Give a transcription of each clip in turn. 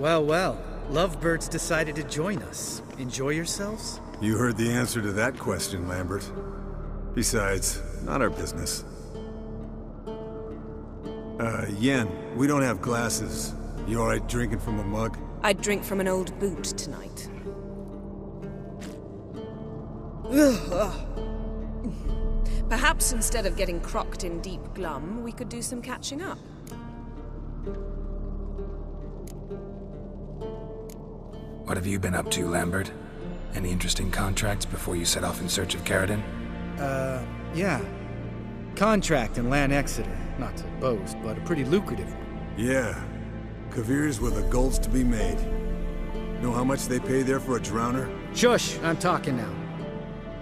Well, well. Lovebirds decided to join us. Enjoy yourselves? You heard the answer to that question, Lambert. Besides, not our business. Yen, we don't have glasses. You alright drinking from a mug? I'd drink from an old boot tonight. Perhaps instead of getting crocked in deep glum, we could do some catching up. What have you been up to, Lambert? Any interesting contracts before you set off in search of Caridin? Yeah. Contract in Lan Exeter. Not to boast, but a pretty lucrative one. Yeah. Kavir's where the gold's to be made. Know how much they pay there for a drowner? Shush! I'm talking now.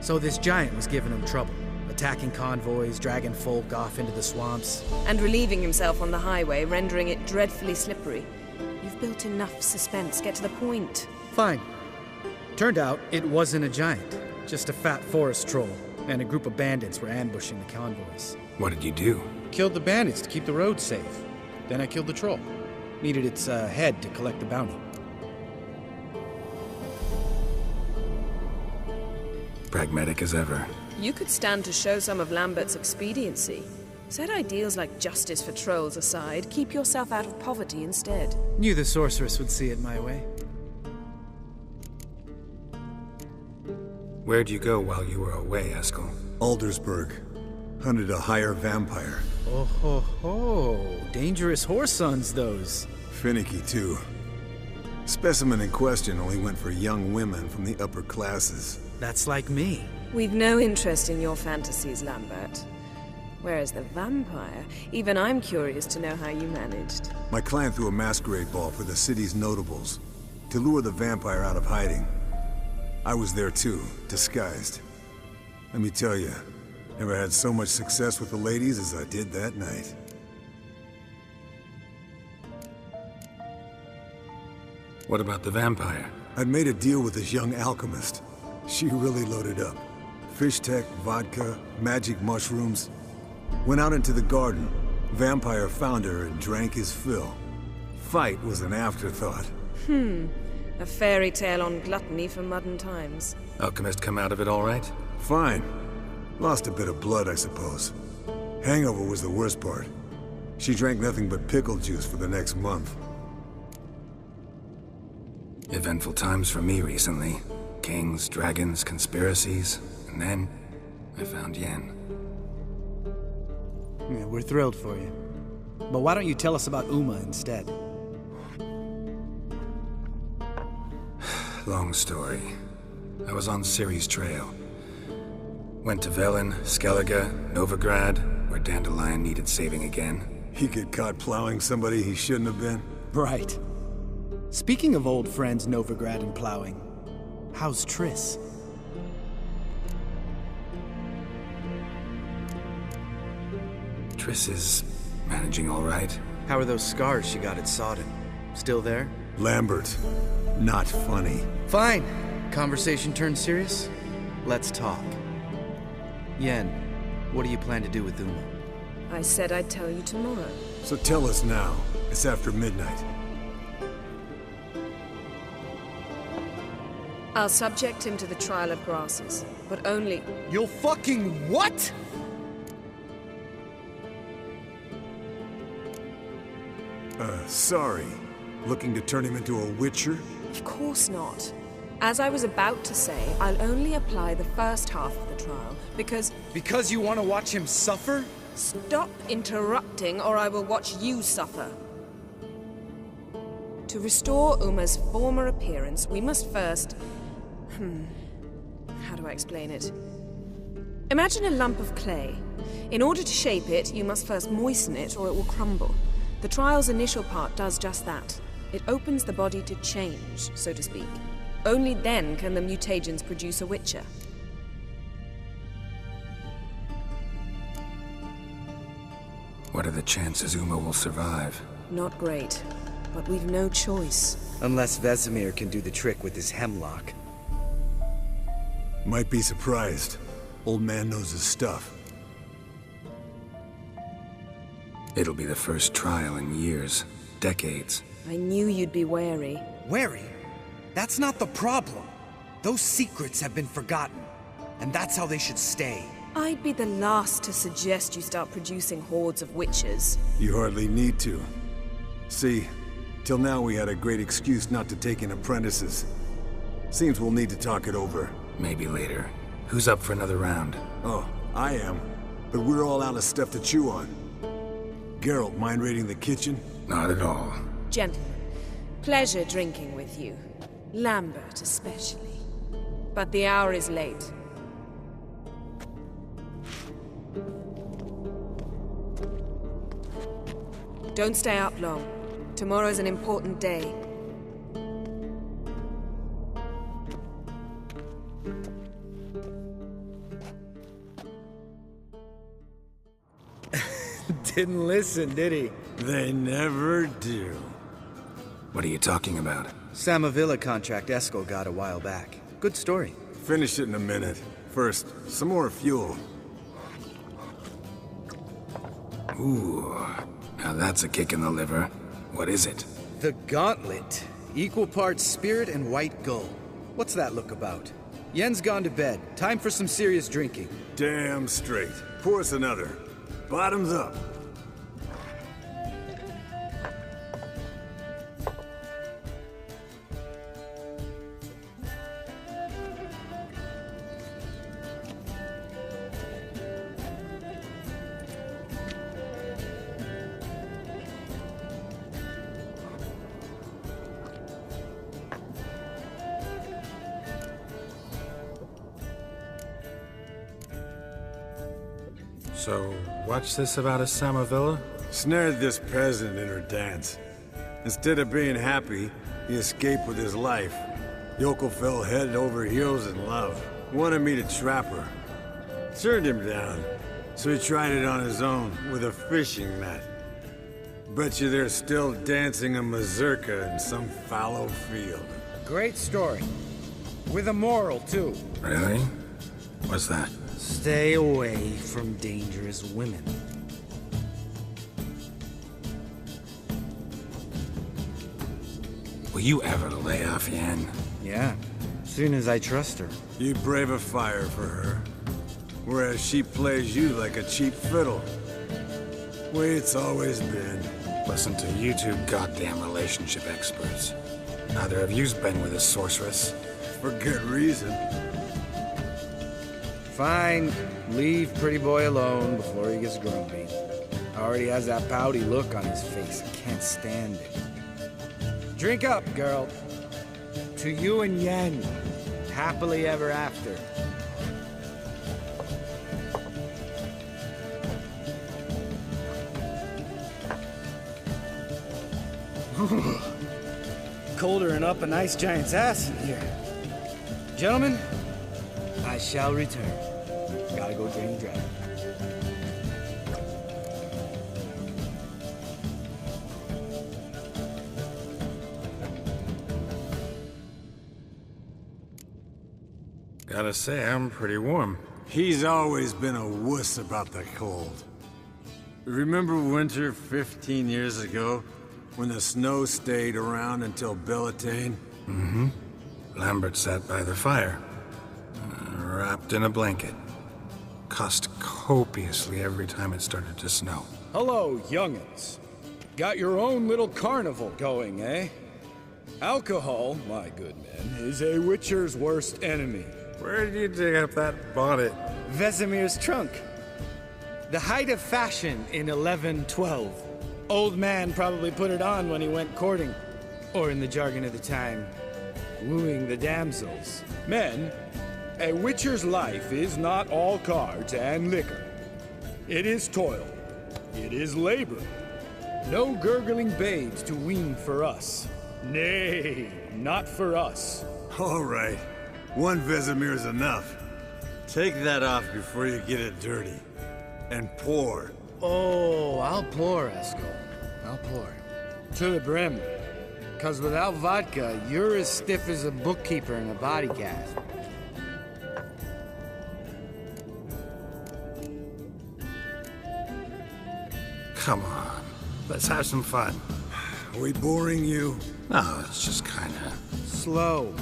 So this giant was giving him trouble. Attacking convoys, dragging folk off into the swamps. And relieving himself on the highway, rendering it dreadfully slippery. You've built enough suspense. Get to the point. Fine. Turned out it wasn't a giant. Just a fat forest troll. And a group of bandits were ambushing the convoys. What did you do? Killed the bandits to keep the road safe. Then I killed the troll. Needed its head to collect the bounty. Pragmatic as ever. You could stand to show some of Lambert's expediency. Set ideals like justice for trolls aside, keep yourself out of poverty instead. Knew the sorceress would see it my way. Where'd you go while you were away, Eskel? Aldersburg. Hunted a higher vampire. Oh ho ho. Dangerous whoresons, those. Finicky, too. Specimen in question only went for young women from the upper classes. That's like me. We've no interest in your fantasies, Lambert. Whereas the vampire, even I'm curious to know how you managed. My clan threw a masquerade ball for the city's notables, to lure the vampire out of hiding. I was there too, disguised. Let me tell you, never had so much success with the ladies as I did that night. What about the vampire? I'd made a deal with this young alchemist. She really loaded up. Fish tech, vodka, magic mushrooms. Went out into the garden. Vampire found her and drank his fill. Fight was an afterthought. A fairy tale on gluttony for modern times. Alchemist come out of it all right? Fine. Lost a bit of blood, I suppose. Hangover was the worst part. She drank nothing but pickle juice for the next month. Eventful times for me recently. Kings, dragons, conspiracies, and then I found Yen. Yeah, we're thrilled for you. But why don't you tell us about Uma instead? Long story. I was on Ciri's trail. Went to Velen, Skellige, Novigrad, where Dandelion needed saving again. He get caught plowing somebody he shouldn't have been? Right. Speaking of old friends Novigrad and plowing, how's Triss? Triss is managing all right. How are those scars she got at Sodden? Still there? Lambert. Not funny. Fine. Conversation turned serious? Let's talk. Yen, what do you plan to do with Uma? I said I'd tell you tomorrow. So tell us now. It's after midnight. I'll subject him to the trial of grasses, but only... You'll fucking what? Sorry. Looking to turn him into a witcher? Of course not. As I was about to say, I'll only apply the first half of the trial, because... Because you want to watch him suffer? Stop interrupting, or I will watch you suffer. To restore Uma's former appearance, we must first... How do I explain it? Imagine a lump of clay. In order to shape it, you must first moisten it, or it will crumble. The trial's initial part does just that. It opens the body to change, so to speak. Only then can the mutagens produce a witcher. What are the chances Uma will survive? Not great, but we've no choice. Unless Vesemir can do the trick with his hemlock. Might be surprised. Old man knows his stuff. It'll be the first trial in years, decades. I knew you'd be wary. Wary? That's not the problem. Those secrets have been forgotten, and that's how they should stay. I'd be the last to suggest you start producing hordes of witches. You hardly need to. See, till now we had a great excuse not to take in apprentices. Seems we'll need to talk it over. Maybe later. Who's up for another round? Oh, I am. But we're all out of stuff to chew on. Geralt, mind raiding the kitchen? Not at all. Gentlemen, pleasure drinking with you. Lambert especially. But the hour is late. Don't stay up long. Tomorrow's an important day. Didn't listen, did he? They never do. What are you talking about? Samavilla contract Eskel got a while back. Good story. Finish it in a minute. First, some more fuel. Ooh, now that's a kick in the liver. What is it? The Gauntlet. Equal parts spirit and white gull. What's that look about? Yen's gone to bed. Time for some serious drinking. Damn straight. Pour us another. Bottoms up. So, what's this about a Samavilla? Snared this peasant in her dance. Instead of being happy, he escaped with his life. Yokel fell head over heels in love. Wanted me to trap her. Turned him down, so he tried it on his own with a fishing net. Bet you they're still dancing a mazurka in some fallow field. Great story. With a moral, too. Really? What's that? Stay away from dangerous women. Will you ever lay off, Yen? Yeah, soon as I trust her. You brave a fire for her, whereas she plays you like a cheap fiddle. Way it's always been. Listen to you two goddamn relationship experts. Neither of you's been with a sorceress. For good reason. Fine. Leave pretty boy alone before he gets grumpy. Already has that pouty look on his face. I can't stand it. Drink up, girl. To you and Yen. Happily ever after. Colder and up a nice giant's ass in here. Gentlemen, I shall return. Gotta go drain the dragon. Gotta say, I'm pretty warm. He's always been a wuss about the cold. Remember winter 15 years ago? When the snow stayed around until Bellatane? Mm-hmm. Lambert sat by the fire, wrapped in a blanket. Cussed copiously every time it started to snow. Hello, young'uns. Got your own little carnival going, eh? Alcohol, my good men, is a witcher's worst enemy. Where did you dig up that bonnet? Vesemir's trunk. The height of fashion in 1112. Old man probably put it on when he went courting. Or in the jargon of the time, wooing the damsels. Men, a witcher's life is not all cards and liquor. It is toil. It is labor. No gurgling babes to wean for us. Nay, not for us. All right. One Vesemir's enough. Take that off before you get it dirty. And pour. Oh, I'll pour, Eskel. I'll pour. To the brim. 'Cause without vodka, you're as stiff as a bookkeeper in a body cast. Come on, let's have some fun. Are we boring you? No, it's just kinda... Slow.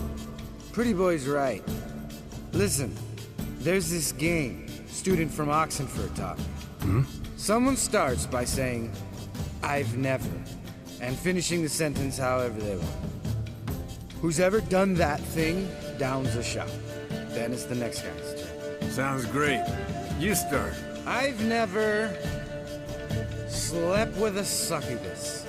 Pretty boy's right. Listen, there's this game. Student from Oxenford taught me. Someone starts by saying, I've never, and finishing the sentence however they want. Who's ever done that thing downs a shot. Then it's the next guy's turn. Sounds great. You start. I've never slept with a succubus.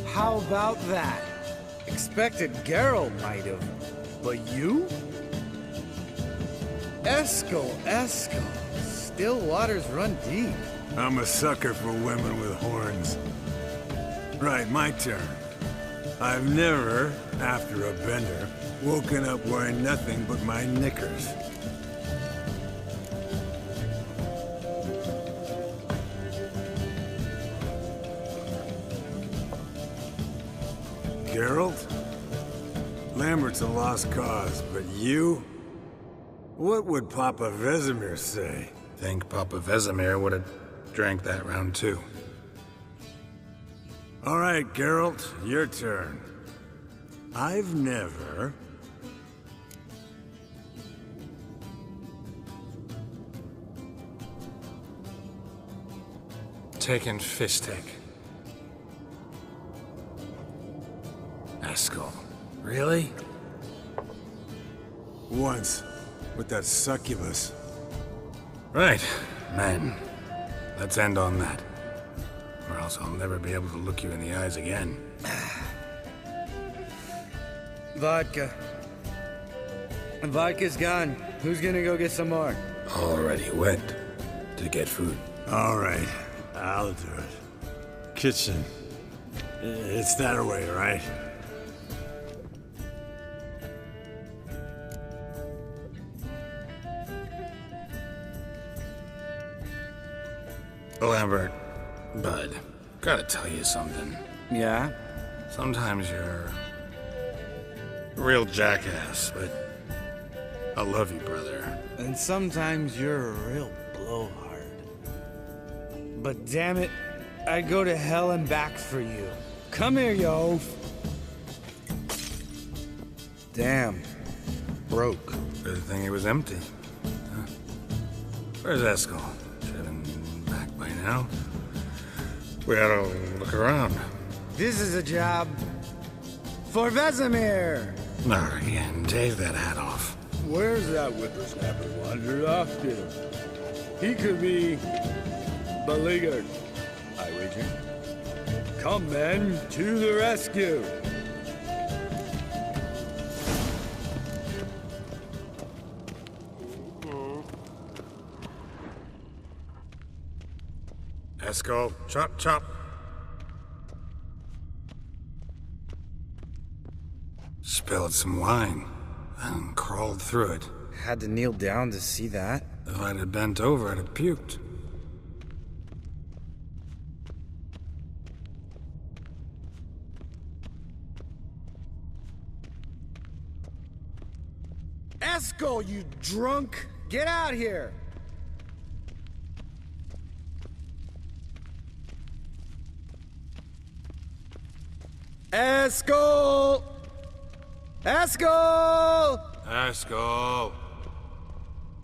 How about that? Expected Geralt might have, but you? Eskel. Still waters run deep. I'm a sucker for women with horns. Right, my turn. I've never, after a bender, woken up wearing nothing but my knickers. Geralt? Lambert's a lost cause, but you? What would Papa Vesemir say? Think Papa Vesemir would have drank that round too. All right, Geralt, your turn. I've never... Taken Fishtick. Eskel. Really? Once, with that succubus. Right, man. Let's end on that. Or else I'll never be able to look you in the eyes again. Vodka. Vodka's gone. Who's gonna go get some more? Already went to get food. All right, I'll do it. Kitchen. It's that way, right? Lambert, bud, gotta tell you something. Yeah? Sometimes you're a real jackass, but I love you, brother. And sometimes you're a real blowhard. But damn it, I'd go to hell and back for you. Come here, you oaf. Damn. Broke. Good thing it was empty. Huh? Where's Eskel? Should have been back by now. We ought to look around. This is a job for Vesemir. Not again. Take that hat off. Where's that whippersnapper wandered off to? He could be beleaguered, I wager. Come, men, to the rescue. Eskel, chop, chop. Spilled some wine and crawled through it. Had to kneel down to see that. If I'd have bent over, I'd have puked. Eskel, you drunk! Get out here! Eskel! Eskel! Eskel!